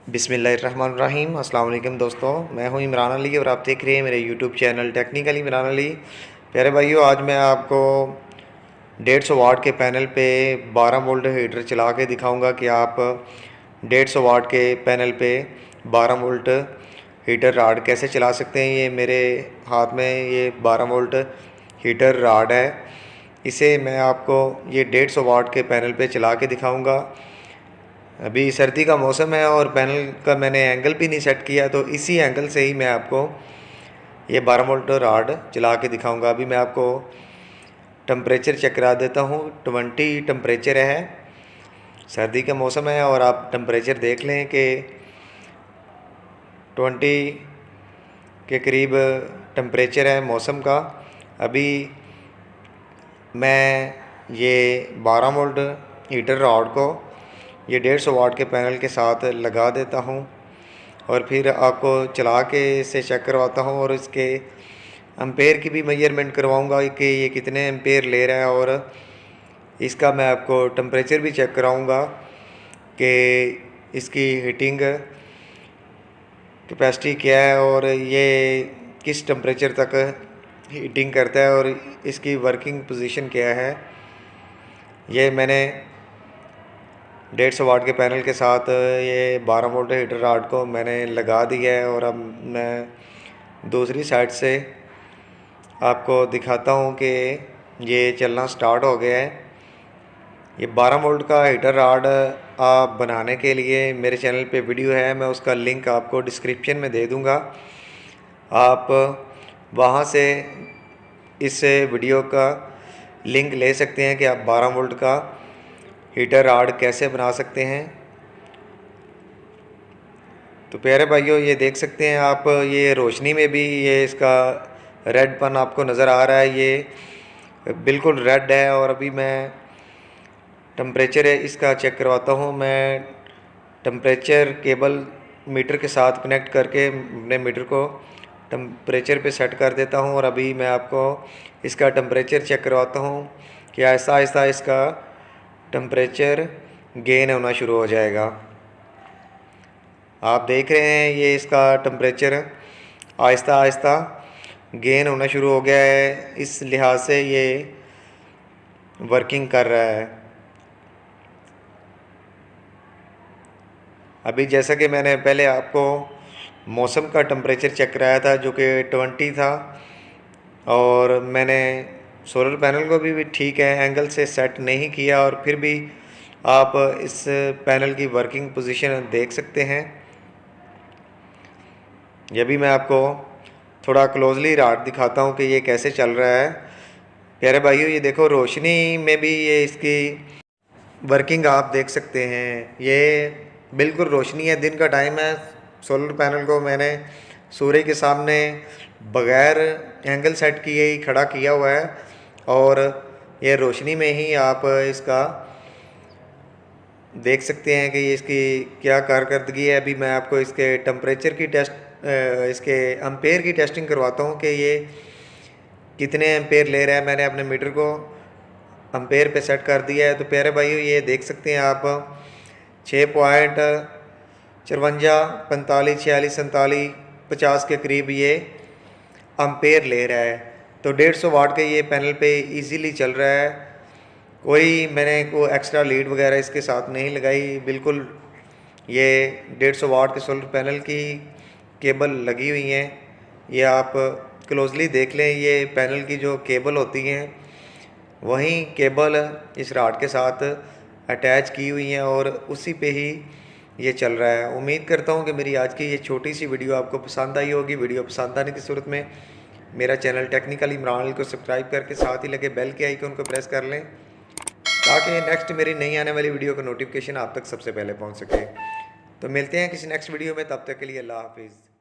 बिस्मिल्लाहिर्रहमानिर्रहीम। अस्सलाम वालेकुम दोस्तों, मैं हूं इमरान अली और आप देख रहे हैं मेरे YouTube channel technical Imran Ali. प्यारे भाइयों, आज मैं आपको 150 वाट के पैनल पे 12 वोल्ट हीटर चला के दिखाऊंगा कि आप 150 वाट के पैनल पे 12 वोल्ट हीटर राड कैसे चला सकते हैं। ये मेरे हाथ में ये 12 वोल्ट हीटर राड है। इसे मैं आपको ये 150 वाट के पैनल पे चला के दिखाऊंगा। अभी सर्दी का मौसम है और पैनल का मैंने एंगल भी नहीं सेट किया, तो इसी एंगल से ही मैं आपको ये 12 वोल्ट राड चला के दिखाऊंगा। अभी मैं आपको टेम्परेचर चेक करा देता हूँ। 20 टेम्परेचर है, सर्दी का मौसम है और आप टेम्परेचर देख लें कि 20 के करीब टेम्परेचर है मौसम का। अभी मैं ये 12 वोल्ट हीटर रॉड को ये 150 वाट के पैनल के साथ लगा देता हूँ और फिर आपको चला के इसे चेक करवाता हूँ और इसके एम्पेयर की भी मेजरमेंट करवाऊँगा कि ये कितने एम्पेयर ले रहा है, और इसका मैं आपको टेम्परेचर भी चेक कराऊँगा कि इसकी हीटिंग कैपेसिटी क्या है और ये किस टेम्परेचर तक हीटिंग करता है और इसकी वर्किंग पोजीशन क्या है। ये मैंने 150 वाट के पैनल के साथ ये 12 वोल्ट हीटर रॉड को मैंने लगा दिया है और अब मैं दूसरी साइड से आपको दिखाता हूँ कि ये चलना स्टार्ट हो गया है। ये 12 वोल्ट का हीटर रॉड आप बनाने के लिए मेरे चैनल पे वीडियो है, मैं उसका लिंक आपको डिस्क्रिप्शन में दे दूँगा। आप वहाँ से इस वीडियो का लिंक ले सकते हैं कि आप 12 वोल्ट का हीटर रॉड कैसे बना सकते हैं। तो प्यारे भाइयों, ये देख सकते हैं आप, ये रोशनी में भी ये इसका रेडपन आपको नज़र आ रहा है, ये बिल्कुल रेड है। और अभी मैं टेम्परेचर इसका चेक करवाता हूँ। मैं टेम्परेचर केबल मीटर के साथ कनेक्ट करके अपने मीटर को टेम्परेचर पे सेट कर देता हूँ और अभी मैं आपको इसका टेम्परेचर चेक करवाता हूँ कि आहिस्ता आहिस्ता इसका टेम्परेचर गेन होना शुरू हो जाएगा। आप देख रहे हैं ये इसका टेम्परेचर आहिस्ता आहिस्ता गेन होना शुरू हो गया है, इस लिहाज से ये वर्किंग कर रहा है। अभी जैसा कि मैंने पहले आपको मौसम का टेम्परेचर चेक कराया था जो कि 20 था, और मैंने सोलर पैनल को भी ठीक है एंगल से सेट नहीं किया, और फिर भी आप इस पैनल की वर्किंग पोजीशन देख सकते हैं। ये भी मैं आपको थोड़ा क्लोजली राड दिखाता हूँ कि ये कैसे चल रहा है। प्यारे भाइयों, ये देखो रोशनी में भी ये इसकी वर्किंग आप देख सकते हैं। ये बिल्कुल रोशनी है, दिन का टाइम है। सोलर पैनल को मैंने सूर्य के सामने बग़ैर एंगल सेट किए ही खड़ा किया हुआ है और ये रोशनी में ही आप इसका देख सकते हैं कि ये इसकी क्या कारकर्दगी है। अभी मैं आपको इसके टेम्परेचर की इसके एम्पेयर की टेस्टिंग करवाता हूँ कि ये कितने एम्पेयर ले रहा है। मैंने अपने मीटर को एम्पेयर पे सेट कर दिया है। तो प्यारे भाइयों, ये देख सकते हैं आप 6.54, 45, 46, 47, 50 के करीब ये एम्पेयर ले रहा है। तो 150 वाट के ये पैनल पे इजीली चल रहा है। कोई मैंने को एक्स्ट्रा लीड वगैरह इसके साथ नहीं लगाई, बिल्कुल ये 150 वाट के सोलर पैनल की केबल लगी हुई हैं। ये आप क्लोजली देख लें, ये पैनल की जो केबल होती हैं वहीं केबल इस राड के साथ अटैच की हुई हैं और उसी पे ही ये चल रहा है। उम्मीद करता हूँ कि मेरी आज की ये छोटी सी वीडियो आपको पसंद आई होगी। वीडियो पसंद आने की सूरत में मेरा चैनल टेक्निकल इमरान अली को सब्सक्राइब करके साथ ही लगे बेल के आइकन को प्रेस कर लें ताकि नेक्स्ट मेरी नई आने वाली वीडियो का नोटिफिकेशन आप तक सबसे पहले पहुँच सके। तो मिलते हैं किसी नेक्स्ट वीडियो में, तब तक के लिए अल्लाह हाफिज़।